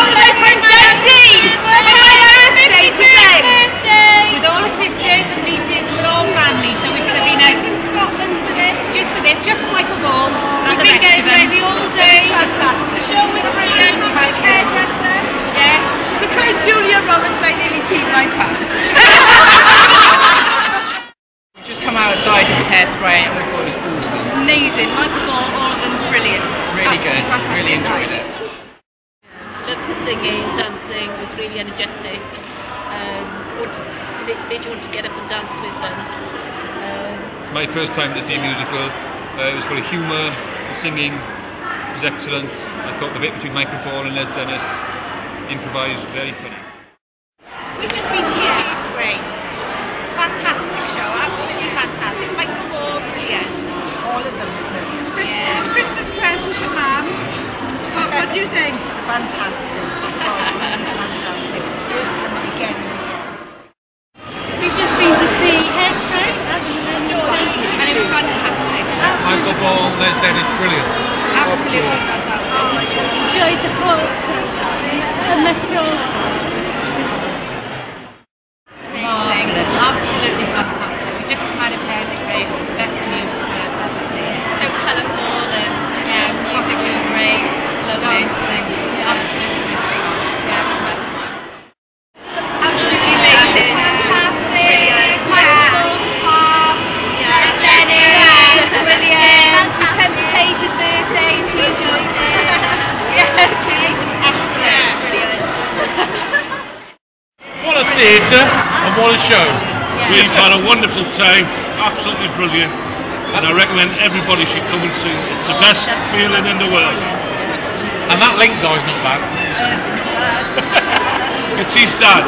holiday from Dundee for my birthday today. With all the sisters and nieces and all family. So we've been out from Scotland for this. Just for this, just Michael Ball and the rest of them. Ready all day. Fantastic. The show was brilliant. Hairdresser. Yes. To quote Julia Roberts, I nearly peed my pants. We just come outside of Hairspray and we thought it was awesome. Amazing. Michael Ball, all of them brilliant. Really good. Really enjoyed it. Loved the singing, dancing, was really energetic. Made you want to get up and dance with them. It's my first time to see a musical. It was full of humour, the singing was excellent. I thought the bit between Michael Ball and Les Dennis improvised very funny. We've just been to see Hairspray. Fantastic show, absolutely fantastic. Michael Ball, brilliant. All of them. Christmas present to Mum. What do you think? Fantastic. Fantastic. Again and again. We've just been to see Hairspray and it was fantastic. Michael Ball, Les Dennis, brilliant. Absolutely fantastic. Enjoyed the book, the mescal. Amazing. Absolutely fantastic. We just come out of Hairspray. It was the best musical I've ever seen. So colourful and music was great. It's lovely. Absolutely fantastic. Yeah, it's the best one. Absolutely amazing. Fantastic. Michael's farm. Yeah. Dennis. Brilliant. Paige's birthday. She enjoyed it. Yeah. Okay. Excellent. Brilliant. What a theatre and what a show. We've had a wonderful time, absolutely brilliant, and I recommend everybody should come and see it. It's the best feeling in the world. And that link guy's not bad. It's his dad.